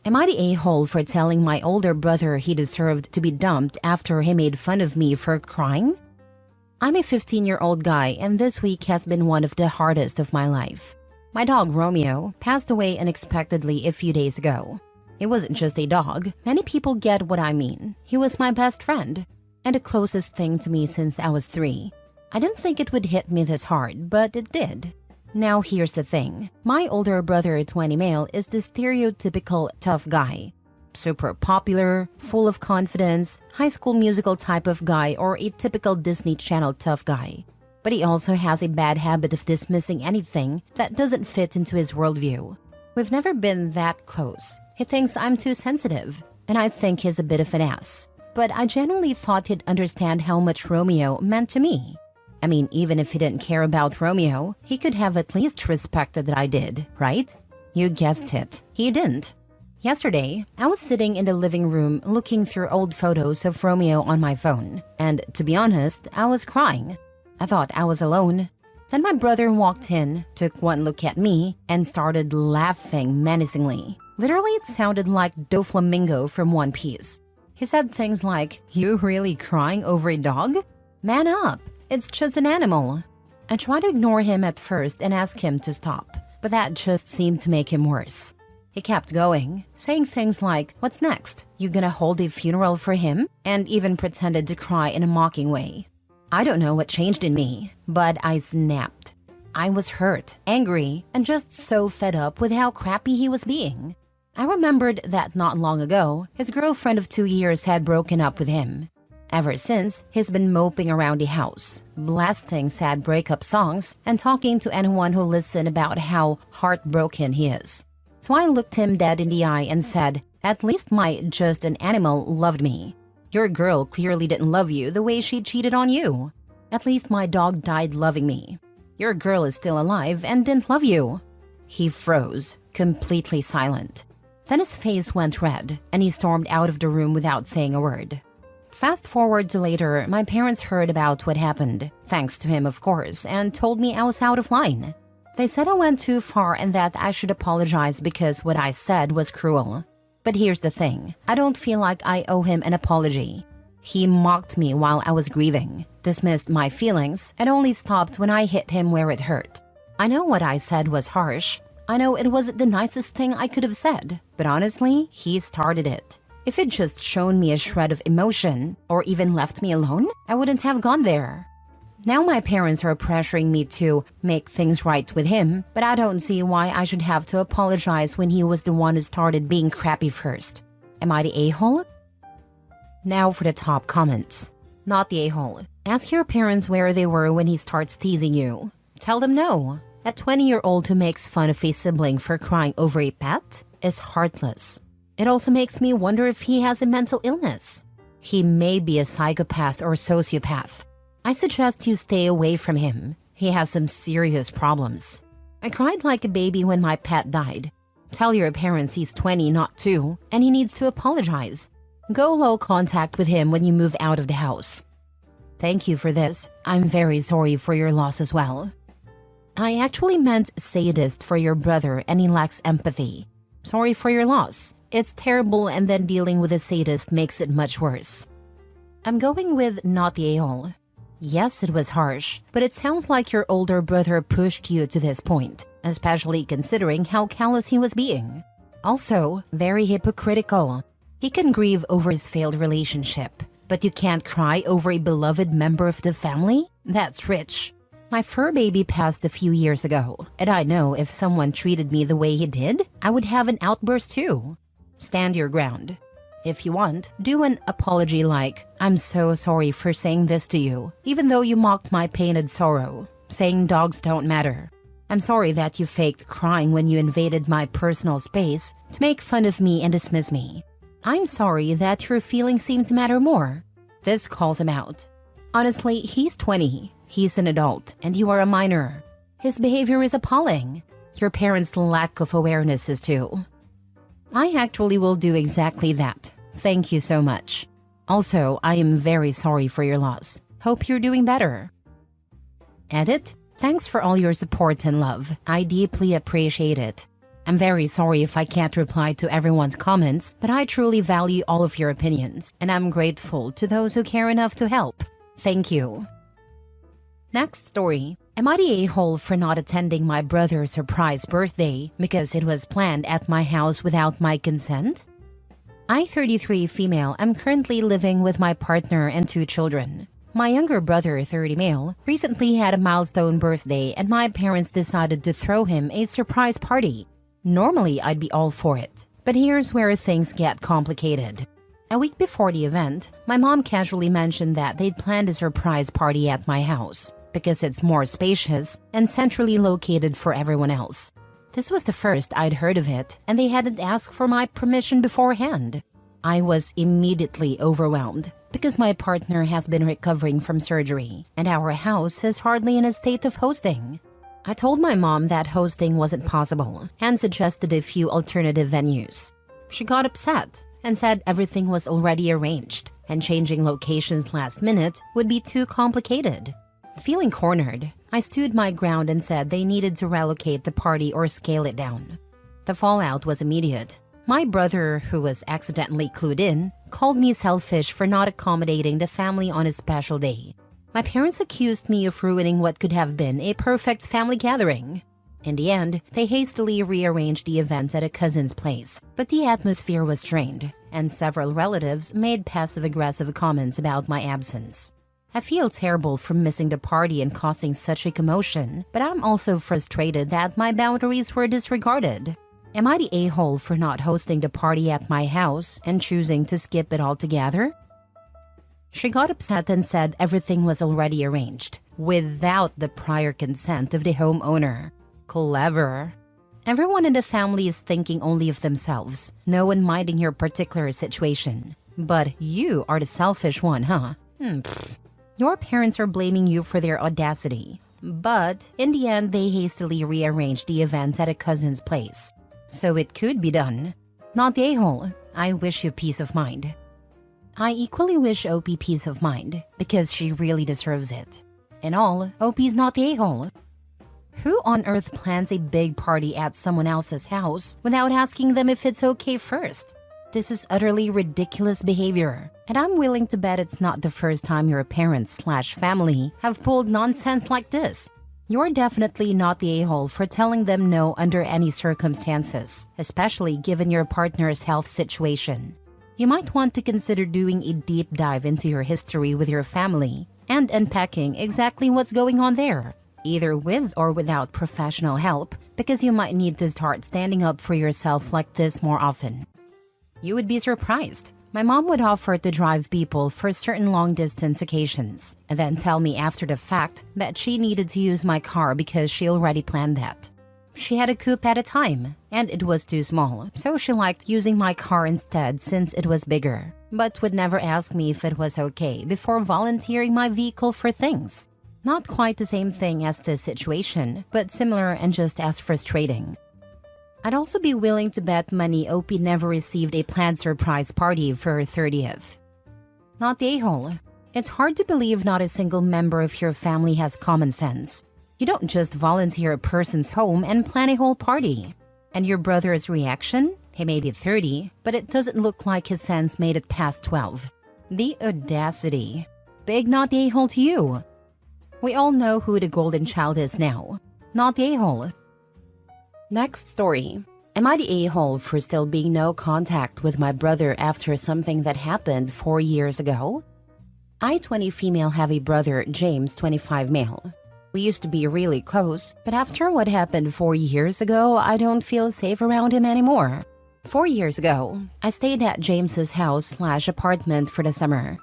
Am I the a-hole for telling my older brother he deserved to be dumped after he made fun of me for crying? I'm a 15-year-old guy, and this week has been one of the hardest of my life. My dog Romeo passed away unexpectedly a few days ago. He wasn't just a dog. Many people get what I mean. He was my best friend and the closest thing to me since I was 3. I didn't think it would hit me this hard, but it did. Now here's the thing. My older brother, 20 male, is the stereotypical tough guy. Super popular, full of confidence, high school musical type of guy, or a typical Disney Channel tough guy. But he also has a bad habit of dismissing anything that doesn't fit into his worldview. We've never been that close. He thinks I'm too sensitive, and I think he's a bit of an ass. But I genuinely thought he'd understand how much Romeo meant to me. I mean, even if he didn't care about Romeo, he could have at least respected that I did, right? You guessed it. He didn't. Yesterday, I was sitting in the living room looking through old photos of Romeo on my phone, and to be honest, I was crying. I thought I was alone. Then my brother walked in, took one look at me, and started laughing menacingly. Literally, it sounded like Doflamingo from One Piece. He said things like, "You really crying over a dog? Man up, it's just an animal." I tried to ignore him at first and ask him to stop, but that just seemed to make him worse. He kept going, saying things like, "What's next? You gonna hold a funeral for him?" And even pretended to cry in a mocking way. I don't know what changed in me, but I snapped. I was hurt, angry, and just so fed up with how crappy he was being. I remembered that not long ago, his girlfriend of 2 years had broken up with him. Ever since, he's been moping around the house, blasting sad breakup songs and talking to anyone who listens about how heartbroken he is. So I looked him dead in the eye and said, "At least my just an animal loved me. Your girl clearly didn't love you the way she cheated on you. At least my dog died loving me. Your girl is still alive and didn't love you." He froze, completely silent. Then his face went red, and he stormed out of the room without saying a word. Fast forward to later, my parents heard about what happened, thanks to him of course, and told me I was out of line. They said I went too far and that I should apologize because what I said was cruel. But here's the thing, I don't feel like I owe him an apology. He mocked me while I was grieving, dismissed my feelings, and only stopped when I hit him where it hurt. I know what I said was harsh. I know it wasn't the nicest thing I could have said, but honestly, he started it. If he'd just shown me a shred of emotion, or even left me alone, I wouldn't have gone there. Now my parents are pressuring me to make things right with him, but I don't see why I should have to apologize when he was the one who started being crappy first. Am I the a-hole? Now for the top comments. Not the a-hole. Ask your parents where they were when he starts teasing you. Tell them no. A 20-year-old who makes fun of a sibling for crying over a pet is heartless. It also makes me wonder if he has a mental illness. He may be a psychopath or sociopath. I suggest you stay away from him. He has some serious problems. I cried like a baby when my pet died. Tell your parents he's 20, not 2, and he needs to apologize. Go low contact with him when you move out of the house. Thank you for this. I'm very sorry for your loss as well. I actually meant sadist for your brother and he lacks empathy. Sorry for your loss. It's terrible and then dealing with a sadist makes it much worse. I'm going with not the a-hole. Yes, it was harsh, but it sounds like your older brother pushed you to this point, especially considering how callous he was being. Also, very hypocritical. He can grieve over his failed relationship, but you can't cry over a beloved member of the family? That's rich. My fur baby passed a few years ago, and I know if someone treated me the way he did, I would have an outburst too. Stand your ground. If you want, do an apology like, "I'm so sorry for saying this to you, even though you mocked my painted sorrow, saying dogs don't matter. I'm sorry that you faked crying when you invaded my personal space to make fun of me and dismiss me. I'm sorry that your feelings seem to matter more." This calls him out. Honestly, he's 20. He's an adult, and you are a minor. His behavior is appalling. Your parents' lack of awareness is too. I actually will do exactly that. Thank you so much. Also, I am very sorry for your loss. Hope you're doing better. Edit. Thanks for all your support and love. I deeply appreciate it. I'm very sorry if I can't reply to everyone's comments, but I truly value all of your opinions, and I'm grateful to those who care enough to help. Thank you. Next story. Am I the a-hole for not attending my brother's surprise birthday because it was planned at my house without my consent? I, 33 female, am currently living with my partner and 2 children. My younger brother, 30 male, recently had a milestone birthday and my parents decided to throw him a surprise party. Normally, I'd be all for it, but here's where things get complicated. A week before the event, my mom casually mentioned that they'd planned a surprise party at my house because it's more spacious and centrally located for everyone else. This was the first I'd heard of it, and they hadn't asked for my permission beforehand. I was immediately overwhelmed because my partner has been recovering from surgery, and our house is hardly in a state of hosting. I told my mom that hosting wasn't possible and suggested a few alternative venues. She got upset and said everything was already arranged, and changing locations last minute would be too complicated. Feeling cornered, I stood my ground and said they needed to relocate the party or scale it down. The fallout was immediate. My brother, who was accidentally clued in, called me selfish for not accommodating the family on a special day. My parents accused me of ruining what could have been a perfect family gathering. In the end, they hastily rearranged the event at a cousin's place, but the atmosphere was strained, and several relatives made passive-aggressive comments about my absence. I feel terrible for missing the party and causing such a commotion, but I'm also frustrated that my boundaries were disregarded. Am I the a-hole for not hosting the party at my house and choosing to skip it altogether? She got upset and said everything was already arranged, without the prior consent of the homeowner. Clever. Everyone in the family is thinking only of themselves, no one minding your particular situation. But you are the selfish one, huh? Your parents are blaming you for their audacity. But in the end, they hastily rearranged the event at a cousin's place. So it could be done. Not the a-hole. I wish you peace of mind. I equally wish OP peace of mind, because she really deserves it. In all, OP's not the a-hole. Who on earth plans a big party at someone else's house without asking them if it's okay first? This is utterly ridiculous behavior, and I'm willing to bet it's not the first time your parents/family have pulled nonsense like this. You're definitely not the a-hole for telling them no under any circumstances, especially given your partner's health situation. You might want to consider doing a deep dive into your history with your family and unpacking exactly what's going on there, either with or without professional help, because you might need to start standing up for yourself like this more often. You would be surprised. My mom would offer to drive people for certain long-distance occasions, and then tell me after the fact that she needed to use my car because she already planned that. She had a coupe at a time, and it was too small, so she liked using my car instead since it was bigger, but would never ask me if it was okay before volunteering my vehicle for things. Not quite the same thing as this situation, but similar and just as frustrating. I'd also be willing to bet money OP never received a planned surprise party for her 30th. Not the a-hole. It's hard to believe not a single member of your family has common sense. You don't just volunteer a person's home and plan a whole party. And your brother's reaction? He may be 30, but it doesn't look like his sense made it past 12. The audacity. Big not the a-hole to you. We all know who the golden child is now. Not the a-hole. Next story. Am I the a-hole for still being no contact with my brother after something that happened 4 years ago? I, 20 female, have a brother, James, 25 male. We used to be really close, but after what happened 4 years ago, I don't feel safe around him anymore. 4 years ago, I stayed at James's house/apartment for the summer.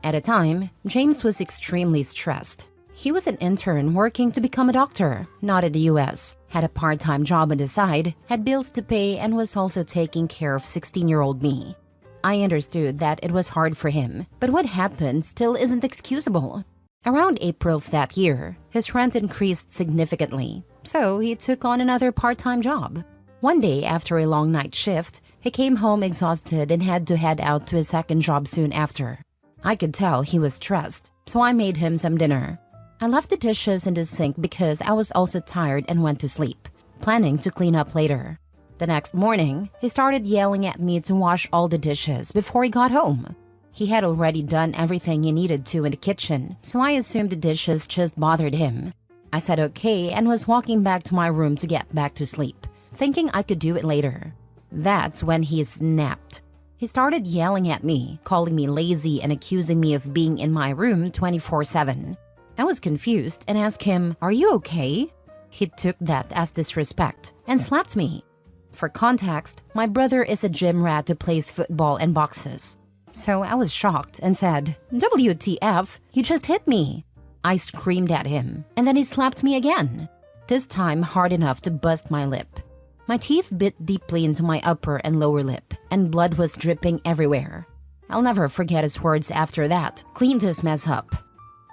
At a time, James was extremely stressed. He was an intern working to become a doctor, not in the US, had a part-time job on the side, had bills to pay, and was also taking care of 16-year-old me. I understood that it was hard for him, but what happened still isn't excusable. Around April of that year, his rent increased significantly, so he took on another part-time job. One day after a long night shift, he came home exhausted and had to head out to his second job soon after. I could tell he was stressed, so I made him some dinner. I left the dishes in the sink because I was also tired and went to sleep. planning to clean up later. The next morning, he started yelling at me to wash all the dishes before he got home. He had already done everything he needed to in the kitchen, so I assumed the dishes just bothered him. I said okay and was walking back to my room to get back to sleep, thinking I could do it later. That's when he snapped. He started yelling at me, calling me lazy and accusing me of being in my room 24/7. I was confused and asked him, "Are you okay?" He took that as disrespect and slapped me. For context, my brother is a gym rat who plays football and boxes. So I was shocked and said, "WTF, you just hit me." I screamed at him, and then he slapped me again, this time hard enough to bust my lip. My teeth bit deeply into my upper and lower lip, and blood was dripping everywhere. I'll never forget his words after that. "Clean this mess up."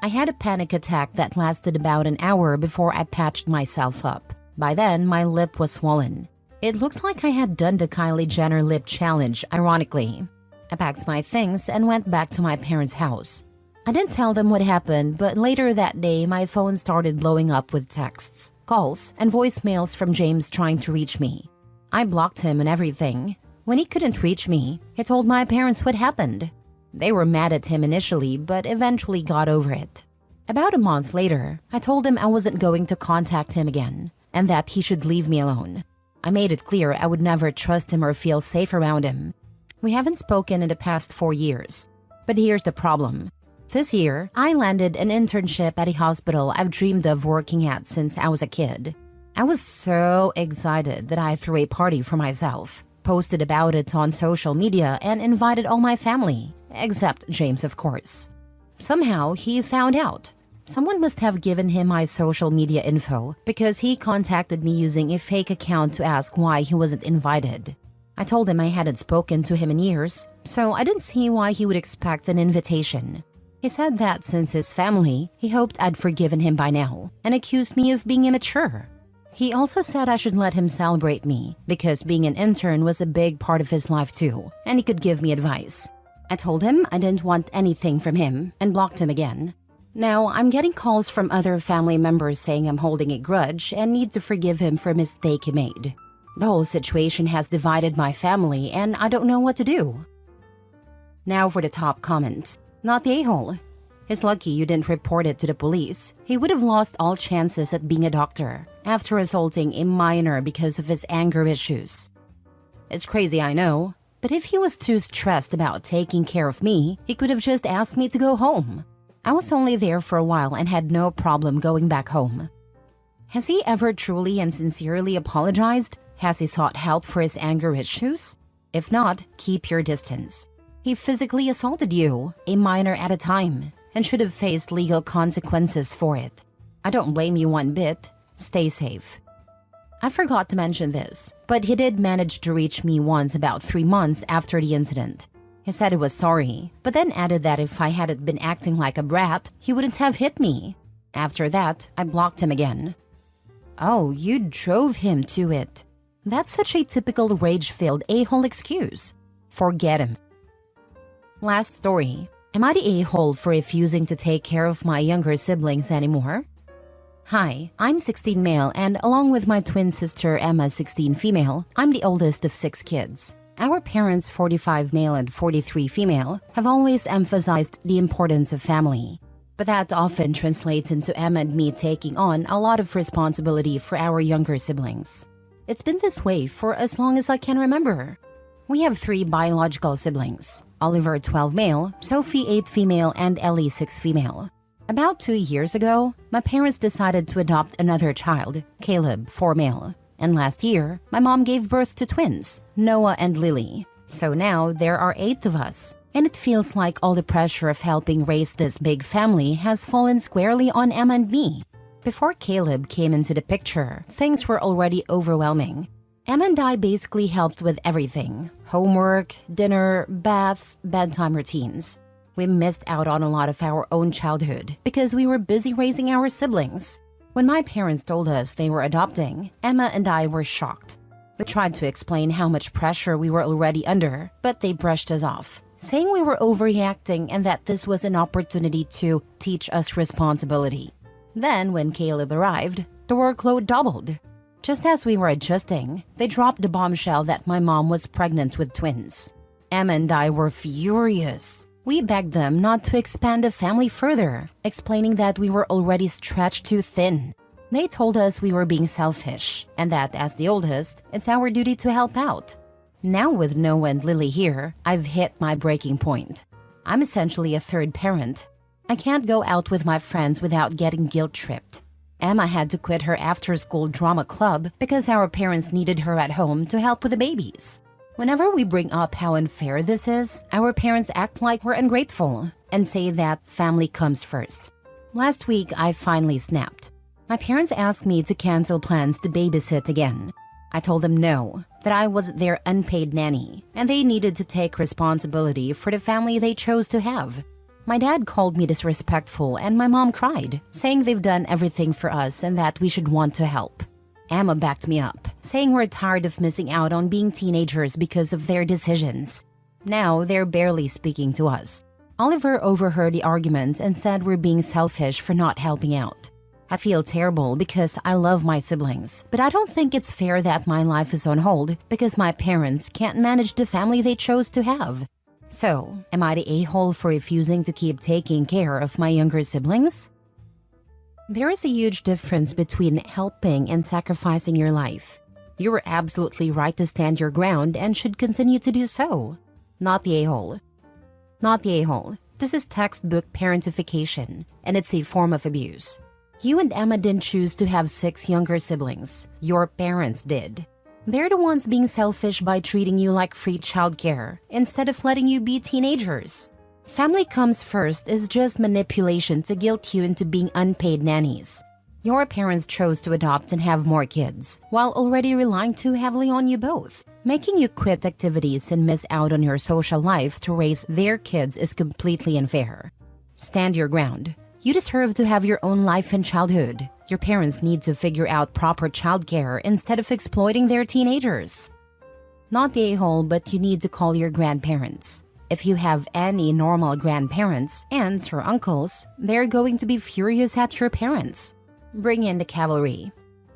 I had a panic attack that lasted about an hour before I patched myself up. By then, my lip was swollen. It looks like I had done the Kylie Jenner lip challenge, ironically. I packed my things and went back to my parents' house. I didn't tell them what happened, but later that day, my phone started blowing up with texts, calls, and voicemails from James trying to reach me. I blocked him and everything. When he couldn't reach me, he told my parents what happened. They were mad at him initially, but eventually got over it. About a month later, I told him I wasn't going to contact him again, and that he should leave me alone. I made it clear I would never trust him or feel safe around him. We haven't spoken in the past 4 years. But here's the problem. This year, I landed an internship at a hospital I've dreamed of working at since I was a kid. I was so excited that I threw a party for myself, posted about it on social media, and invited all my family, except James, of course. Somehow, he found out. Someone must have given him my social media info because he contacted me using a fake account to ask why he wasn't invited. I told him I hadn't spoken to him in years, so I didn't see why he would expect an invitation. He said that since his family, he hoped I'd forgiven him by now, and accused me of being immature. He also said I should let him celebrate me, because being an intern was a big part of his life too, and he could give me advice. I told him I didn't want anything from him, and blocked him again. Now, I'm getting calls from other family members saying I'm holding a grudge and need to forgive him for a mistake he made. The whole situation has divided my family, and I don't know what to do. Now for the top comment. Not the a-hole. He's lucky you didn't report it to the police. He would have lost all chances at being a doctor after assaulting a minor because of his anger issues. It's crazy, I know, but if he was too stressed about taking care of me, he could have just asked me to go home. I was only there for a while and had no problem going back home. Has he ever truly and sincerely apologized? Has he sought help for his anger issues? If not, keep your distance. He physically assaulted you, a minor at a time, and should have faced legal consequences for it. I don't blame you one bit. Stay safe. I forgot to mention this, but he did manage to reach me once about 3 months after the incident. He said he was sorry, but then added that if I hadn't been acting like a brat, he wouldn't have hit me. After that, I blocked him again. Oh, you drove him to it. That's such a typical rage-filled a-hole excuse. Forget him. Last story. Am I the a-hole for refusing to take care of my younger siblings anymore? Hi, I'm 16 male, and along with my twin sister Emma, 16 female, I'm the oldest of 6 kids. Our parents, 45 male and 43 female, have always emphasized the importance of family. But that often translates into Emma and me taking on a lot of responsibility for our younger siblings. It's been this way for as long as I can remember. We have 3 biological siblings. Oliver, 12 male, Sophie, 8 female, and Ellie, 6 female. About 2 years ago, my parents decided to adopt another child, Caleb, 4 male. And last year, my mom gave birth to twins, Noah and Lily. So now there are 8 of us. And it feels like all the pressure of helping raise this big family has fallen squarely on Emma and me. Before Caleb came into the picture, things were already overwhelming. Emma and I basically helped with everything: homework, dinner, baths, bedtime routines. We missed out on a lot of our own childhood because we were busy raising our siblings. When my parents told us they were adopting, Emma and I were shocked. We tried to explain how much pressure we were already under, but they brushed us off, saying we were overreacting and that this was an opportunity to teach us responsibility. Then, when Caleb arrived, the workload doubled. Just as we were adjusting, they dropped the bombshell that my mom was pregnant with twins. Emma and I were furious. We begged them not to expand the family further, explaining that we were already stretched too thin. They told us we were being selfish, and that as the oldest, it's our duty to help out. Now with Noah and Lily here, I've hit my breaking point. I'm essentially a third parent. I can't go out with my friends without getting guilt-tripped. Emma had to quit her after-school drama club because our parents needed her at home to help with the babies. Whenever we bring up how unfair this is, our parents act like we're ungrateful and say that family comes first. Last week, I finally snapped. My parents asked me to cancel plans to babysit again. I told them no, that I was their unpaid nanny, and they needed to take responsibility for the family they chose to have. My dad called me disrespectful and my mom cried, saying they've done everything for us and that we should want to help. Emma backed me up, saying we're tired of missing out on being teenagers because of their decisions. Now they're barely speaking to us. Oliver overheard the argument and said we're being selfish for not helping out. I feel terrible because I love my siblings, but I don't think it's fair that my life is on hold because my parents can't manage the family they chose to have. So, am I the a-hole for refusing to keep taking care of my younger siblings? There is a huge difference between helping and sacrificing your life. You were absolutely right to stand your ground and should continue to do so. Not the a-hole. Not the a-hole. This is textbook parentification, and it's a form of abuse. You and Emma didn't choose to have 6 younger siblings. Your parents did. They're the ones being selfish by treating you like free childcare instead of letting you be teenagers. Family comes first is just manipulation to guilt you into being unpaid nannies. Your parents chose to adopt and have more kids, while already relying too heavily on you both. Making you quit activities and miss out on your social life to raise their kids is completely unfair. Stand your ground. You deserve to have your own life and childhood. Your parents need to figure out proper childcare instead of exploiting their teenagers. Not the a-hole, but you need to call your grandparents. If you have any normal grandparents, aunts or uncles, they're going to be furious at your parents. Bring in the cavalry.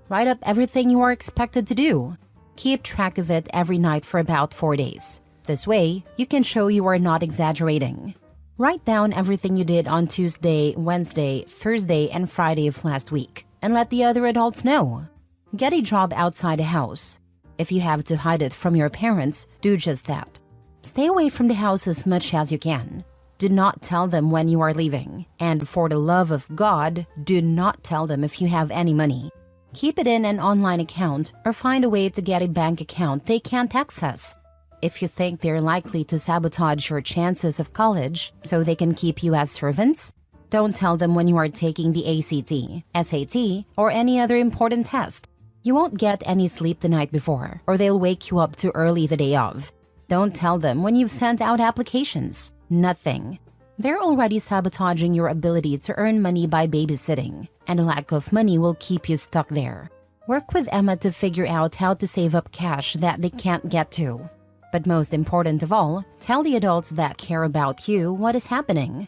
Write up everything you are expected to do. Keep track of it every night for about 4 days. This way, you can show you are not exaggerating. Write down everything you did on Tuesday, Wednesday, Thursday, and Friday of last week, and let the other adults know. Get a job outside the house. If you have to hide it from your parents, do just that. Stay away from the house as much as you can. Do not tell them when you are leaving. And for the love of God, do not tell them if you have any money. Keep it in an online account or find a way to get a bank account they can't access. If you think they're likely to sabotage your chances of college so they can keep you as servants, don't tell them when you are taking the ACT, SAT, or any other important test. You won't get any sleep the night before, or they'll wake you up too early the day of. Don't tell them when you've sent out applications. Nothing. They're already sabotaging your ability to earn money by babysitting, and a lack of money will keep you stuck there. Work with Emma to figure out how to save up cash that they can't get to. But most important of all, tell the adults that care about you what is happening.